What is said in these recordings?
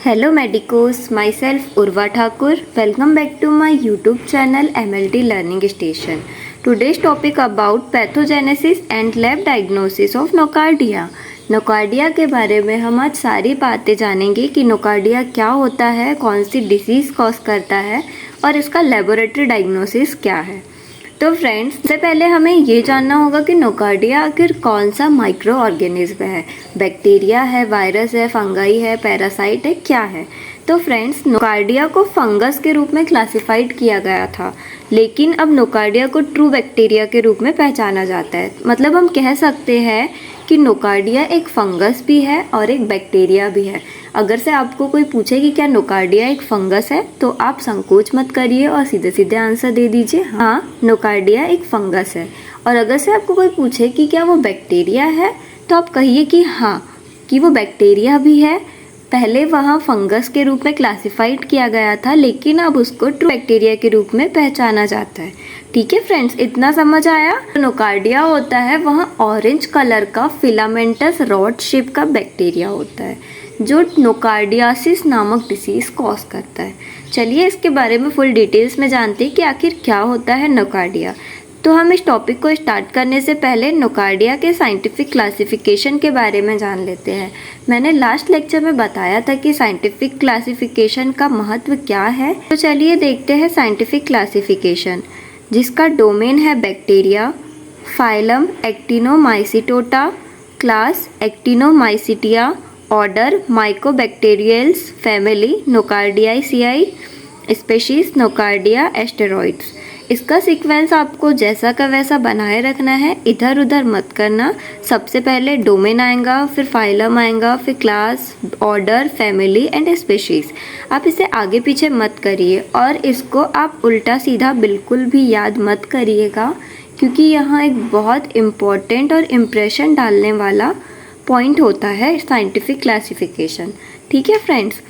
Hello medicos, myself Urva Thakur. Welcome back to my YouTube channel MLT Learning Station. Today's topic about pathogenesis and lab diagnosis of nocardia. Nocardia के बारे में हम आज सारी बातें जानेंगे कि नोकार्डिया क्या होता है, कौन सी डिसीज़ कॉज करता है और इसका लेबोरेटरी डायग्नोसिस क्या है। तो फ्रेंड्स, सबसे पहले हमें ये जानना होगा कि नोकार्डिया आखिर कौन सा माइक्रो ऑर्गेनिज्म है, बैक्टीरिया है, वायरस है, फंगाई है, पैरासाइट है, क्या है। तो फ्रेंड्स, नोकार्डिया को फंगस के रूप में क्लासिफाइड किया गया था, लेकिन अब नोकार्डिया को ट्रू बैक्टीरिया के रूप में पहचाना जाता है। मतलब हम कह सकते हैं कि नोकार्डिया एक फंगस भी है और एक बैक्टीरिया भी है। अगर से आपको कोई पूछे कि क्या नोकार्डिया एक फंगस है, तो आप संकोच मत करिए और सीधे सीधे आंसर दे दीजिए, हाँ नोकार्डिया एक फंगस है। और अगर से आपको कोई पूछे कि क्या वो बैक्टीरिया है, तो आप कहिए कि हाँ कि वो बैक्टीरिया भी है। पहले वहाँ फंगस के रूप में क्लासिफाइड किया गया था, लेकिन अब उसको ट्रू बैक्टीरिया के रूप में पहचाना जाता है। ठीक है फ्रेंड्स, इतना समझ आया। नोकार्डिया होता है वहाँ ऑरेंज कलर का फिलामेंटस रॉड शेप का बैक्टीरिया होता है, जो नोकार्डियासिस नामक डिसीज़ कॉज करता है। चलिए इसके बारे में फुल डिटेल्स में जानते हैं कि आखिर क्या होता है नोकार्डिया। तो हम इस टॉपिक को स्टार्ट करने से पहले नोकार्डिया के साइंटिफिक क्लासिफिकेशन के बारे में जान लेते हैं। मैंने लास्ट लेक्चर में बताया था कि साइंटिफिक क्लासिफिकेशन का महत्व क्या है। तो चलिए देखते हैं साइंटिफिक क्लासिफिकेशन, जिसका डोमेन है bacteria, phylum Actinomycetota, class Actinomycetia, order Mycobacteriales, family Nocardiaceae, species Nocardia asteroides. इसका सीक्वेंस आपको जैसा का वैसा बनाए रखना है, इधर उधर मत करना। सबसे पहले डोमेन आएगा, फिर फाइलम आएगा, फिर class, order, family and species. आप इसे आगे पीछे मत करिए और इसको आप उल्टा सीधा बिल्कुल भी याद मत करिएगा, क्योंकि यहाँ एक बहुत इम्पॉर्टेंट और इम्प्रेशन डालने वाला पॉइंट होता है साइंटिफिक क्लासिफिकेशन। ठीक है फ्रेंड्स,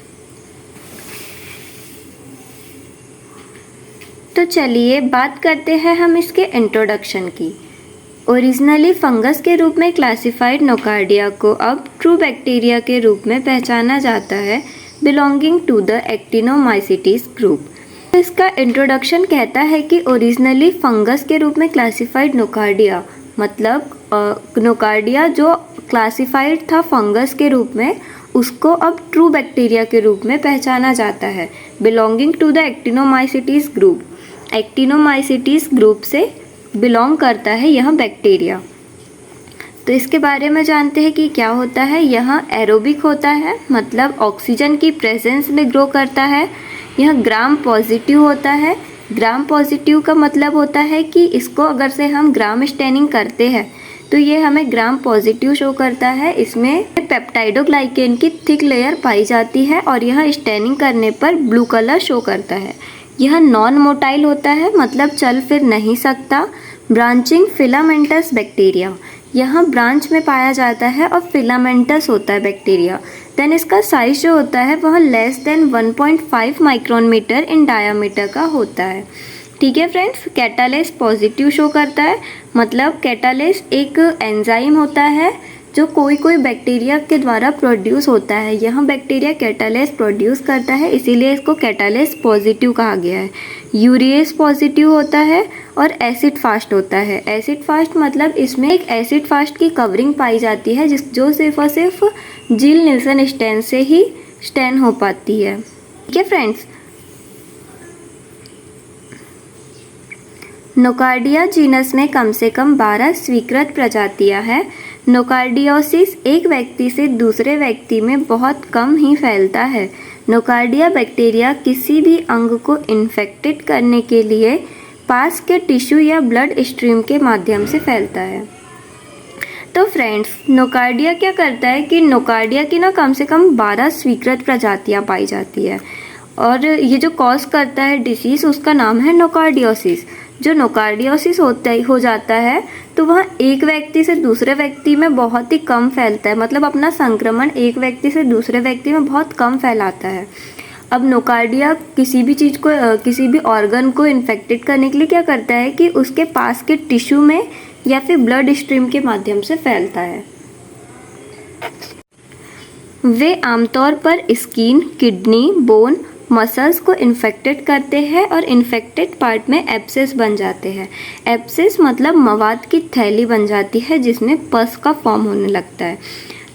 तो चलिए बात करते हैं हम इसके इंट्रोडक्शन की। ओरिजिनली फंगस के रूप में क्लासिफाइड नोकार्डिया को अब ट्रू बैक्टीरिया के रूप में पहचाना जाता है, belonging to the actinomycetes group. इसका इंट्रोडक्शन कहता है कि ओरिजिनली फंगस के रूप में क्लासिफाइड नोकार्डिया, मतलब नोकार्डिया जो क्लासिफाइड था फंगस के रूप में, उसको अब ट्रू बैक्टीरिया के रूप में पहचाना जाता है, belonging to the actinomycetes group. Actinomycetes group से बिलोंग करता है यह बैक्टीरिया। तो इसके बारे में जानते हैं कि क्या होता है। यह एरोबिक होता है, मतलब ऑक्सीजन की प्रेजेंस में ग्रो करता है। यह ग्राम पॉजिटिव होता है। ग्राम पॉजिटिव का मतलब होता है कि इसको अगर से हम ग्राम स्टेनिंग करते हैं तो ये हमें ग्राम पॉजिटिव शो करता है। इसमें पेप्टाइडोग्लाइकेन की थिक लेयर पाई जाती है और यह स्टेनिंग करने पर ब्लू कलर शो करता है। यह नॉन मोटाइल होता है, मतलब चल फिर नहीं सकता। ब्रांचिंग फिलामेंटस बैक्टीरिया, यह ब्रांच में पाया जाता है और फिलामेंटस होता है बैक्टीरिया। देन इसका साइज जो होता है वह लेस देन 1.5 माइक्रोन मीटर इन डायामीटर का होता है। ठीक है फ्रेंड्स, कैटालेस पॉजिटिव शो करता है, मतलब कैटालेस एक एंजाइम होता है जो कोई कोई बैक्टीरिया के द्वारा प्रोड्यूस होता है। यह बैक्टीरिया कैटालेस प्रोड्यूस करता है, इसीलिए इसको कैटालेस पॉजिटिव कहा गया है। यूरिएस पॉजिटिव होता है और एसिड फास्ट होता है। एसिड फास्ट मतलब इसमें एक एसिड फास्ट की कवरिंग पाई जाती है, जो सिर्फ और सिर्फ जिल निल्सन स्टेन से ही स्टेन हो पाती है। ठीक है फ्रेंड्स, नोकार्डिया जीनस में कम से कम 12 स्वीकृत प्रजातियां हैं। नोकार्डियोसिस एक व्यक्ति से दूसरे व्यक्ति में बहुत कम ही फैलता है। नोकार्डिया बैक्टीरिया किसी भी अंग को इन्फेक्टेड करने के लिए पास के टिश्यू या ब्लड स्ट्रीम के माध्यम से फैलता है। तो फ्रेंड्स, नोकार्डिया क्या करता है कि नोकार्डिया की ना कम से कम 12 स्वीकृत प्रजातियां पाई जाती है, और ये जो कॉज करता है डिसीज़, उसका नाम है नोकार्डियोसिस। जो नोकार्डियोसिस हो जाता है तो वह एक व्यक्ति से दूसरे व्यक्ति में बहुत ही कम फैलता है, मतलब अपना संक्रमण एक व्यक्ति से दूसरे व्यक्ति में बहुत कम फैलाता है। अब नोकार्डिया किसी भी चीज़ को, किसी भी ऑर्गन को इन्फेक्टेड करने के लिए क्या करता है कि उसके पास के टिश्यू में या फिर ब्लड स्ट्रीम के माध्यम से फैलता है। वे आमतौर पर स्किन, किडनी, बोन, मसल्स को इन्फेक्टेड करते हैं और इन्फेक्टेड पार्ट में एब्सेस बन जाते हैं। एब्सेस मतलब मवाद की थैली बन जाती है जिसमें पस का फॉर्म होने लगता है।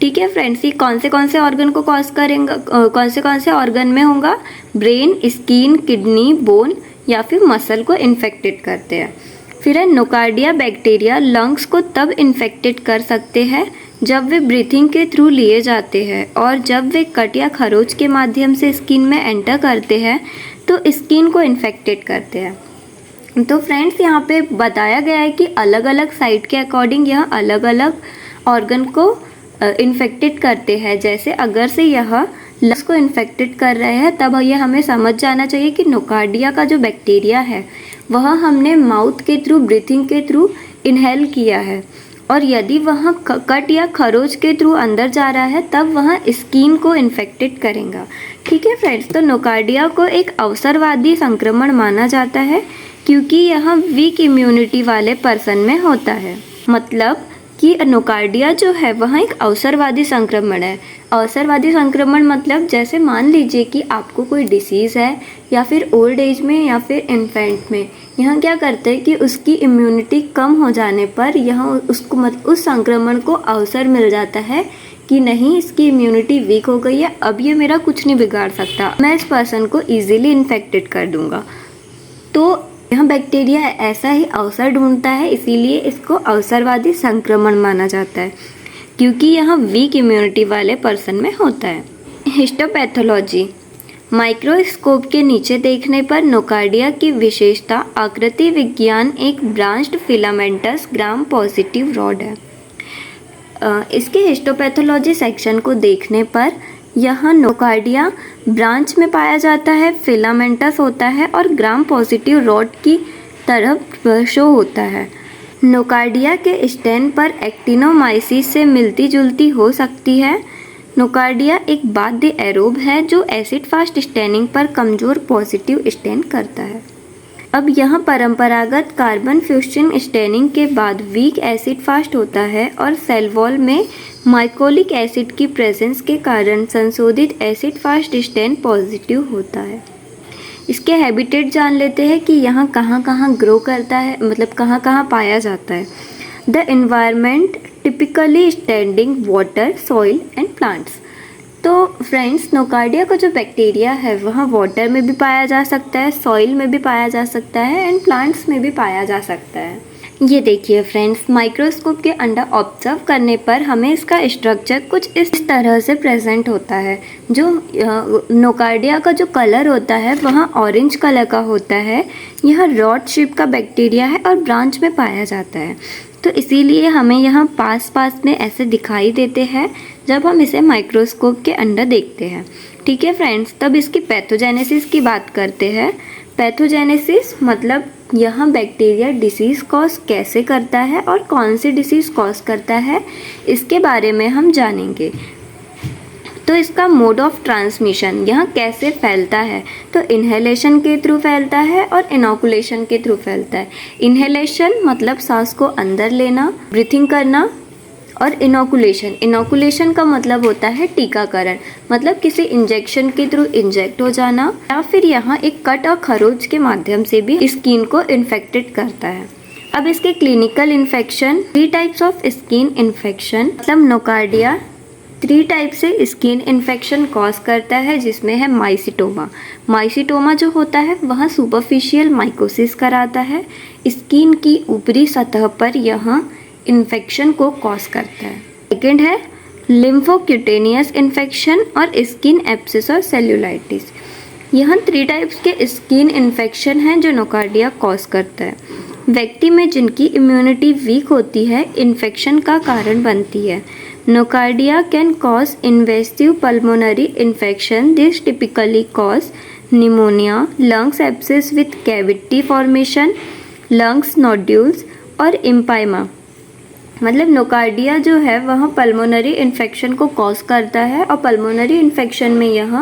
ठीक है फ्रेंड्स, ये कौन से ऑर्गन को कॉज करेंगे, कौन से ऑर्गन में होगा? ब्रेन, स्किन, किडनी, बोन या फिर मसल को इन्फेक्टेड करते हैं। फिर है नोकार्डिया बैक्टीरिया लंग्स को तब इन्फेक्टेड कर सकते हैं जब वे ब्रीथिंग के थ्रू लिए जाते हैं और जब वे कट या खरोच के माध्यम से स्किन में एंटर करते हैं तो स्किन को इन्फेक्टेड करते हैं। तो फ्रेंड्स, यहाँ पे बताया गया है कि अलग अलग साइट के अकॉर्डिंग यह अलग अलग ऑर्गन को इन्फेक्टेड करते हैं। जैसे अगर से यह लंग्स को इन्फेक्टेड कर रहे हैं तब यह हमें समझ जाना चाहिए कि नोकार्डिया का जो बैक्टीरिया है वह हमने माउथ के थ्रू, ब्रीथिंग के थ्रू इनहेल किया है और यदि वह कट या खरोच के थ्रू अंदर जा रहा है तब वह स्किन को इन्फेक्टेड करेगा। ठीक है फ्रेंड्स, तो नोकार्डिया को एक अवसरवादी संक्रमण माना जाता है क्योंकि यह वीक इम्यूनिटी वाले पर्सन में होता है। मतलब कि नोकार्डिया जो है वह एक अवसरवादी संक्रमण है। अवसरवादी संक्रमण मतलब जैसे मान लीजिए कि आपको कोई डिसीज़ है या फिर ओल्ड एज में या फिर इन्फेंट में, यहाँ क्या करते हैं कि उसकी इम्यूनिटी कम हो जाने पर यहाँ उसको उस संक्रमण को अवसर मिल जाता है कि नहीं, इसकी इम्यूनिटी वीक हो गई है, अब ये मेरा कुछ नहीं बिगाड़ सकता, मैं इस पर्सन को ईजिली इन्फेक्टेड कर दूंगा। तो यह बैक्टीरिया ऐसा ही अवसर ढूंढता है, इसीलिए इसको अवसरवादी संक्रमण माना जाता है क्योंकि यह वीक इम्यूनिटी वाले पर्सन में होता है। हिस्टोपैथोलॉजी, माइक्रोस्कोप के नीचे देखने पर नोकार्डिया की विशेषता आकृति विज्ञान एक branched filamentous gram positive rod है। इसके हिस्टोपैथोलॉजी सेक्शन को देखने पर यहाँ नोकार्डिया ब्रांच में पाया जाता है, फिलामेंटस होता है और ग्राम पॉजिटिव रॉड की तरफ शो होता है। नोकार्डिया के स्टेन पर एक्टिनोमाइसिस से मिलती जुलती हो सकती है। नोकार्डिया एक बाध्य एरोब है जो एसिड फास्ट स्टेनिंग पर कमजोर पॉजिटिव स्टेन करता है। अब यह परंपरागत कार्बन फ्यूजन स्टेनिंग के बाद वीक एसिड फास्ट होता है और सेल वॉल में माइकोलिक एसिड की प्रेजेंस के कारण संशोधित एसिड फास्ट स्टेन पॉजिटिव होता है। इसके हैबिटेट जान लेते हैं कि यहाँ कहाँ कहाँ ग्रो करता है, मतलब कहाँ कहाँ पाया जाता है। The environment typically standing water, soil and plants. तो फ्रेंड्स, नोकार्डिया का जो बैक्टीरिया है वह वाटर में भी पाया जा सकता है, सॉइल में भी पाया जा सकता है एंड प्लांट्स में भी पाया जा सकता है। ये देखिए फ्रेंड्स, माइक्रोस्कोप के अंडर ऑब्जर्व करने पर हमें इसका स्ट्रक्चर कुछ इस तरह से प्रेजेंट होता है। जो नोकार्डिया का जो कलर होता है वह ऑरेंज कलर का होता है। यह रॉड शेप का बैक्टीरिया है और ब्रांच में पाया जाता है, तो इसीलिए हमें यहाँ पास में ऐसे दिखाई देते हैं जब हम इसे माइक्रोस्कोप के अंदर देखते हैं। ठीक है फ्रेंड्स, तब इसकी पैथोजेनेसिस की बात करते हैं। पैथोजेनेसिस मतलब यह बैक्टीरिया डिसीज़ कॉज कैसे करता है और कौन सी डिसीज़ कॉज करता है, इसके बारे में हम जानेंगे। तो इसका मोड ऑफ ट्रांसमिशन, यह कैसे फैलता है, तो इन्हेलेशन के थ्रू फैलता है और इनोकुलेशन के थ्रू फैलता है। इन्हेलेशन मतलब सांस को अंदर लेना, ब्रीथिंग करना, और इनोकुलेशन का मतलब होता है टीकाकरण, मतलब किसी इंजेक्शन के थ्रू इंजेक्ट हो जाना, या फिर यहाँ एक कट और खरोच के माध्यम से भी स्किन को इन्फेक्टेड करता है। अब इसके clinical infection, 3 types of skin infection, मतलब नोकार्डिया 3 टाइप से स्किन इन्फेक्शन कॉज करता है, जिसमें है माइसिटोमा। माइसिटोमा जो होता है वह सुपरफिशियल माइकोसिस कराता है, स्किन की ऊपरी सतह पर यह इन्फेक्शन को कॉज करता है। सेकेंड है लिम्फोक्यूटेनियस इन्फेक्शन और स्किन एब्सेस और सेल्यूलाइटिस। यह 3 टाइप्स के स्किन इन्फेक्शन हैं जो नोकार्डिया कॉज करता है। व्यक्ति में जिनकी इम्यूनिटी वीक होती है इन्फेक्शन का कारण बनती है। Nocardia can cause invasive pulmonary infection. This typically cause pneumonia, lungs abscess with cavity formation, lungs nodules और इम्पाइमा। मतलब नोकार्डिया जो है वह पल्मोनरी इन्फेक्शन को कॉज करता है और पल्मोनरी इन्फेक्शन में यह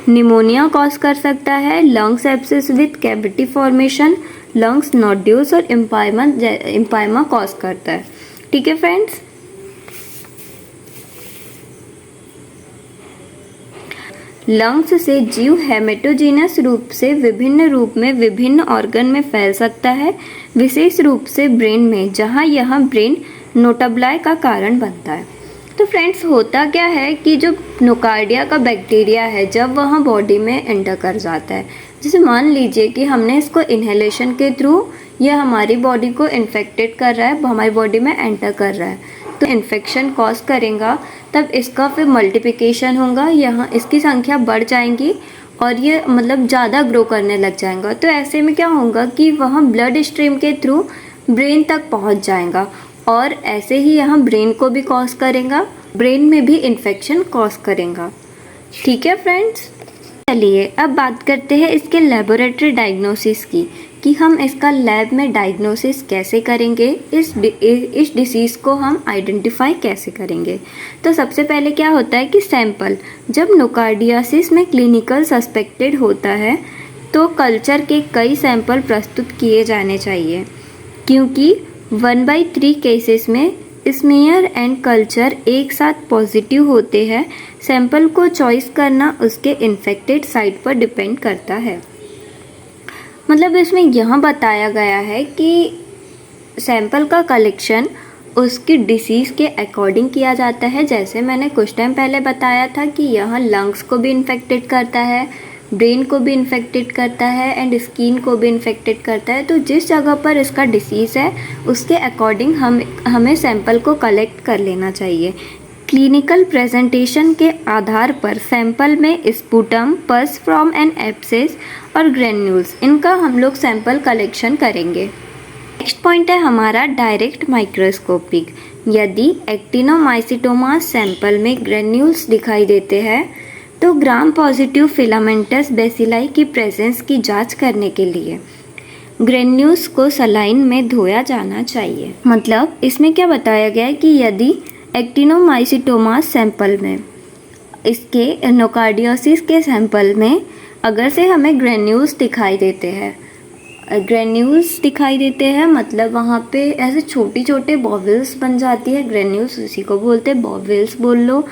निमोनिया कॉज कर सकता है, lungs abscess with cavity formation, lungs nodules और इम्पाइमा कॉज करता है। ठीक है फ्रेंड्स। लंग्स से जीव हेमेटोजीनस रूप से विभिन्न रूप में विभिन्न ऑर्गन में फैल सकता है, विशेष रूप से ब्रेन में, जहां यह ब्रेन नोटाब्लाई का कारण बनता है। तो फ्रेंड्स, होता क्या है कि जो नोकार्डिया का बैक्टीरिया है, जब वह बॉडी में एंटर कर जाता है, जैसे मान लीजिए कि हमने इसको इन्हेलेशन के थ्रू यह हमारी बॉडी को इन्फेक्टेड कर रहा है, हमारी बॉडी में एंटर कर रहा है, तो इन्फेक्शन कॉज करेगा, तब इसका फिर मल्टीप्लिकेशन होगा, यहाँ इसकी संख्या बढ़ जाएंगी और ये मतलब ज़्यादा ग्रो करने लग जाएगा। तो ऐसे में क्या होगा कि वह ब्लड स्ट्रीम के थ्रू ब्रेन तक पहुँच जाएगा और ऐसे ही यहाँ ब्रेन को भी कॉज करेगा, ब्रेन में भी इन्फेक्शन कॉज करेगा। ठीक है फ्रेंड्स, चलिए अब बात करते हैं इसके लेबोरेटरी डायग्नोसिस की, कि हम इसका लैब में डायग्नोसिस कैसे करेंगे, इस डिसीज़ को हम आइडेंटिफाई कैसे करेंगे। तो सबसे पहले क्या होता है कि सैंपल, जब नोकार्डियासिस में क्लिनिकल सस्पेक्टेड होता है तो कल्चर के कई सैंपल प्रस्तुत किए जाने चाहिए, क्योंकि 1/3 केसेस में स्मीयर एंड कल्चर एक साथ पॉजिटिव होते हैं। सैंपल को चॉइस करना उसके इन्फेक्टेड साइट पर डिपेंड करता है। मतलब इसमें यह बताया गया है कि सैंपल का कलेक्शन उसकी डिसीज़ के अकॉर्डिंग किया जाता है। जैसे मैंने कुछ टाइम पहले बताया था कि यह लंग्स को भी इन्फेक्टेड करता है, ब्रेन को भी इन्फेक्टेड करता है एंड स्किन को भी इन्फेक्टेड करता है। तो जिस जगह पर इसका डिसीज़ है उसके अकॉर्डिंग हमें सैंपल को कलेक्ट कर लेना चाहिए। क्लिनिकल प्रेजेंटेशन के आधार पर सैंपल में स्पुटम, पस फ्रॉम एन एब्सेस और ग्रेन्यूल्स, इनका हम लोग सैंपल कलेक्शन करेंगे। नेक्स्ट पॉइंट है हमारा डायरेक्ट माइक्रोस्कोपिक। यदि एक्टिनोमाइसिटोमा सैंपल में ग्रेन्यूल्स दिखाई देते हैं तो ग्राम पॉजिटिव फिलामेंटस बेसिलाई की प्रेजेंस की जांच करने के लिए ग्रेन्यूल्स को सलाइन में धोया जाना चाहिए। मतलब इसमें क्या बताया गया है कि यदि एक्टिनोमाइसिटोमा सैंपल में, इसके नोकार्डियोसिस के सैंपल में अगर से हमें ग्रेन्यूल्स दिखाई देते हैं, मतलब वहाँ पे ऐसे छोटे छोटे बॉवल्स बन जाती है। ग्रेन्यूल्स उसी को बोलते हैं, बॉवल्स बोल लो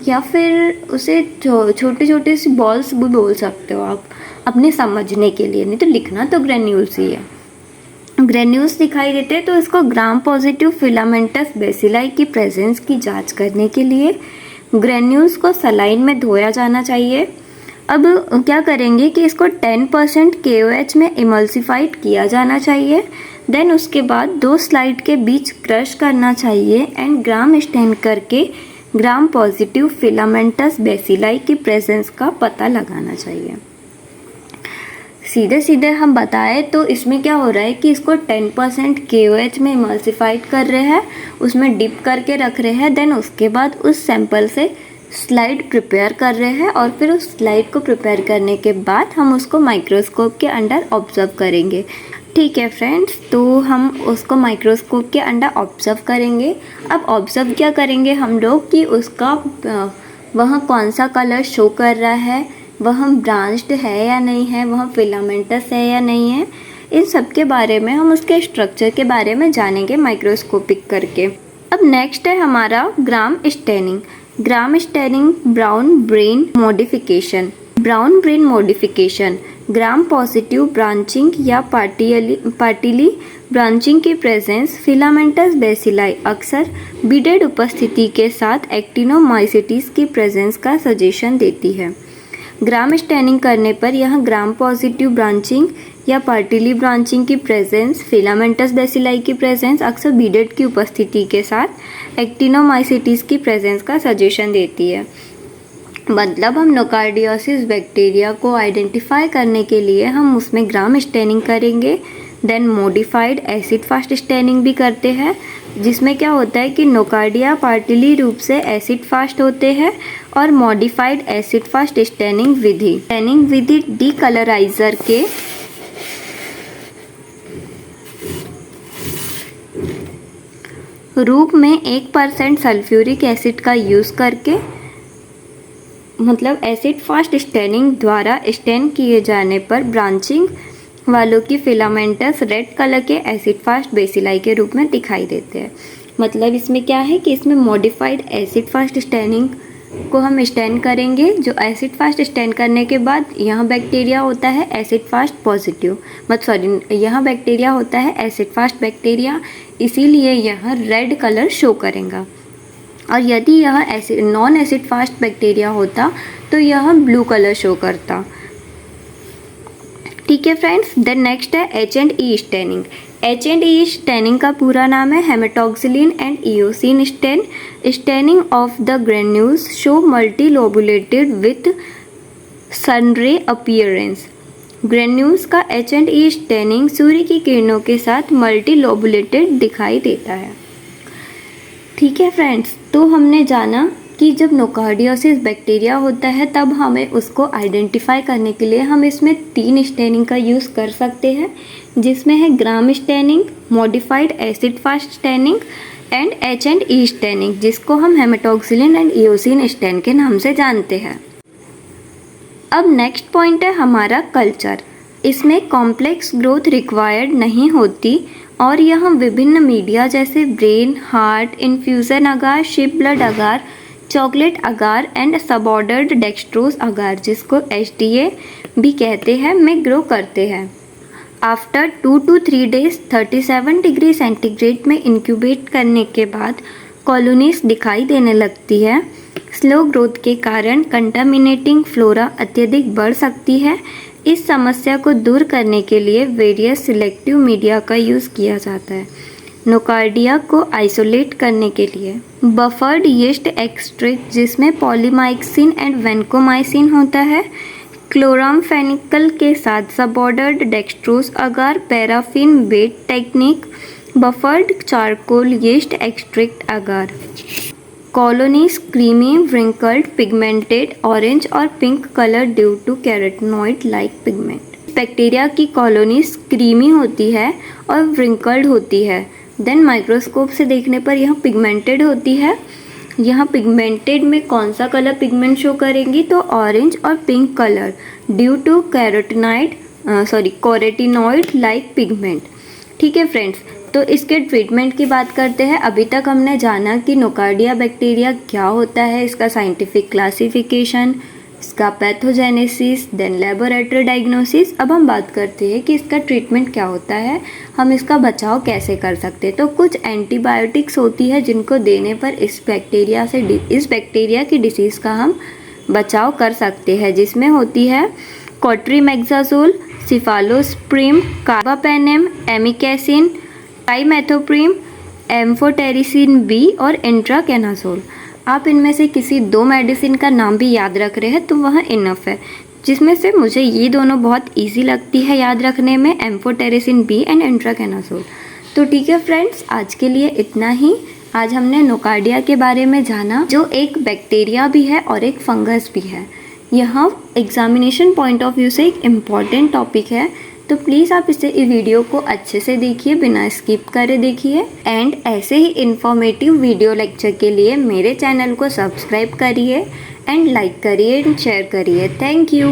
या फिर उसे छोटे छोटे सी बॉल्स भी बोल सकते हो आप अपने समझने के लिए, नहीं तो लिखना तो ग्रेन्यूल्स ही है। ग्रेन्यूल्स दिखाई देते हैं तो इसको ग्राम पॉजिटिव फिलामेंटस बेसिलाई की प्रेजेंस की जांच करने के लिए ग्रेन्यूल्स को सलाइन में धोया जाना चाहिए। अब क्या करेंगे कि इसको 10% KOH में इमल्सिफाइड किया जाना चाहिए। देन उसके बाद 2 स्लाइड के बीच क्रश करना चाहिए एंड ग्राम स्टेन करके ग्राम पॉजिटिव फिलामेंटस बेसिलाई की प्रेजेंस का पता लगाना चाहिए। सीधे सीधे हम बताएं तो इसमें क्या हो रहा है कि इसको 10% KOH में इमल्सिफाइड कर रहे हैं, उसमें डिप करके रख रहे हैं। देन उसके बाद उस सैंपल से स्लाइड प्रिपेयर कर रहे हैं और फिर उस स्लाइड को प्रिपेयर करने के बाद हम उसको माइक्रोस्कोप के अंडर ऑब्जर्व करेंगे। ठीक है फ्रेंड्स, तो हम उसको माइक्रोस्कोप के अंडर ऑब्जर्व करेंगे। अब ऑब्जर्व क्या करेंगे हम लोग कि उसका वह कौन सा कलर शो कर रहा है, वह ब्रांच्ड है या नहीं है, वह फिलामेंटस है या नहीं है, इन सब के बारे में हम उसके स्ट्रक्चर के बारे में जानेंगे माइक्रोस्कोपिक करके। अब नेक्स्ट है हमारा Gram staining. Gram staining Brown Brenn modification. Brown Brenn modification Gram positive branching या पार्टिली ब्रांचिंग की प्रेजेंस फिलामेंटस बेसिलाई अक्सर बीडेड उपस्थिति के साथ एक्टिनोमाइसिटीज की प्रेजेंस का सजेशन देती है। ग्राम स्टेनिंग करने पर यह ग्राम पॉजिटिव ब्रांचिंग या पार्टिली ब्रांचिंग की प्रेजेंस, फिलामेंटस बेसिलाई की प्रेजेंस अक्सर बीडेड की उपस्थिति के साथ एक्टिनोमाइसिटीज की प्रेजेंस का सजेशन देती है। मतलब हम नोकार्डियोसिस बैक्टीरिया को आइडेंटिफाई करने के लिए हम उसमें ग्राम स्टेनिंग करेंगे। Then modified acid fast staining भी करते हैं, जिसमें क्या होता है कि नोकार्डिया पार्टिली रूप से एसिड फास्ट होते हैं और मॉडिफाइड एसिड फास्ट स्टेनिंग विधि डीकलराइजर के रूप में 1% सल्फ्यूरिक एसिड का यूज़ करके, मतलब एसिड फास्ट स्टेनिंग द्वारा स्टेन किए जाने पर ब्रांचिंग वालों की फिलामेंटस रेड कलर के एसिड फास्ट बेसिलाई के रूप में दिखाई देते हैं। मतलब इसमें क्या है कि इसमें मॉडिफाइड एसिड फास्ट स्टेनिंग को हम स्टैन करेंगे, जो एसिड फास्ट स्टैन करने के बाद यहाँ बैक्टीरिया होता है एसिड फास्ट पॉजिटिव, यहाँ बैक्टीरिया होता है एसिड फास्ट बैक्टीरिया, इसीलिए यह रेड कलर शो करेगा। और यदि यह नॉन एसिड फास्ट बैक्टीरिया होता तो यह ब्लू कलर शो करता। ठीक है फ्रेंड्स। देन नेक्स्ट है H&E स्टेनिंग। H&E स्टेनिंग का पूरा नाम है haematoxylin and eosin stain. Staining of the granules show multilobulated with sunray appearance. Granules का H&E स्टेनिंग सूर्य की किरणों के साथ मल्टीलोबुलेटेड दिखाई देता है। ठीक है फ्रेंड्स, तो हमने जाना कि जब नोकार्डियोसिस बैक्टीरिया होता है तब हमें उसको आइडेंटिफाई करने के लिए हम इसमें 3 स्टेनिंग का यूज़ कर सकते हैं, जिसमें है Gram staining, modified acid fast staining and H&E staining, जिसको हम हेमेटॉक्सिलिन एंड इओसिन स्टेन के नाम से जानते हैं। अब नेक्स्ट पॉइंट है हमारा कल्चर। इसमें कॉम्प्लेक्स ग्रोथ रिक्वायर्ड नहीं होती और यह विभिन्न मीडिया जैसे brain, heart, infusion agar, sheep blood agar, chocolate agar and Sabouraud dextrose agar, जिसको HDA भी कहते हैं, में ग्रो करते हैं। After 2 to 3 days 37 degree centigrade में इंक्यूबेट करने के बाद कॉलोनीज दिखाई देने लगती है। स्लो ग्रोथ के कारण कंटामिनेटिंग फ्लोरा अत्यधिक बढ़ सकती है। इस समस्या को दूर करने के लिए वेरियस सिलेक्टिव मीडिया का यूज़ किया जाता है। नोकार्डिया को आइसोलेट करने के लिए बफर्ड यीस्ट एक्सट्रैक्ट, जिसमें पॉलीमाइक्सिन एंड वेनकोमाइसिन होता है, क्लोरामफेनिकल के साथ Sabouraud dextrose agar, paraffin bait technique, buffered charcoal yeast extract agar. Colonies creamy, wrinkled, pigmented, orange और pink colour due to carotenoid like pigment. Bacteria की कॉलोनीज क्रीमी होती है और व्रिंकल्ड होती है। देन माइक्रोस्कोप से देखने पर यह पिगमेंटेड होती है। यहाँ पिगमेंटेड में कौन सा कलर पिगमेंट शो करेंगी, तो ऑरेंज और pink colour due to carotenoid like pigment. ठीक है फ्रेंड्स, तो इसके ट्रीटमेंट की बात करते हैं। अभी तक हमने जाना कि नोकार्डिया बैक्टीरिया क्या होता है, इसका साइंटिफिक क्लासिफिकेशन, इसका पैथोजेनेसिस, देन लेबोरेटरी डायग्नोसिस। अब हम बात करते हैं कि इसका ट्रीटमेंट क्या होता है, हम इसका बचाव कैसे कर सकते हैं। तो कुछ एंटीबायोटिक्स होती है जिनको देने पर इस बैक्टीरिया की डिसीज़ का हम बचाव कर सकते हैं, जिसमें होती है कोट्रीमेक्साजोल, सिफालोस्प्रिम, कार्बापेनेम, एमिकैसिन, टाइमेथोप्रिम, एम्फोटेरिसिन बी और इंट्राकेनाजोल। आप इनमें से किसी 2 मेडिसिन का नाम भी याद रख रहे हैं तो वह इनफ है, जिसमें से मुझे ये दोनों बहुत इजी लगती है याद रखने में, एम्फोटेरिसिन बी एंड इंट्राकेनाजोल। तो ठीक है फ्रेंड्स, आज के लिए इतना ही। आज हमने नोकार्डिया के बारे में जाना, जो एक बैक्टीरिया भी है और एक फंगस भी है। यह एग्जामिनेशन पॉइंट ऑफ व्यू से एक इम्पॉर्टेंट टॉपिक है, तो प्लीज़ आप इस वीडियो को अच्छे से देखिए, बिना स्किप करे देखिए। एंड ऐसे ही इन्फॉर्मेटिव वीडियो लेक्चर के लिए मेरे चैनल को सब्सक्राइब करिए एंड लाइक करिए एंड शेयर करिए। Thank you.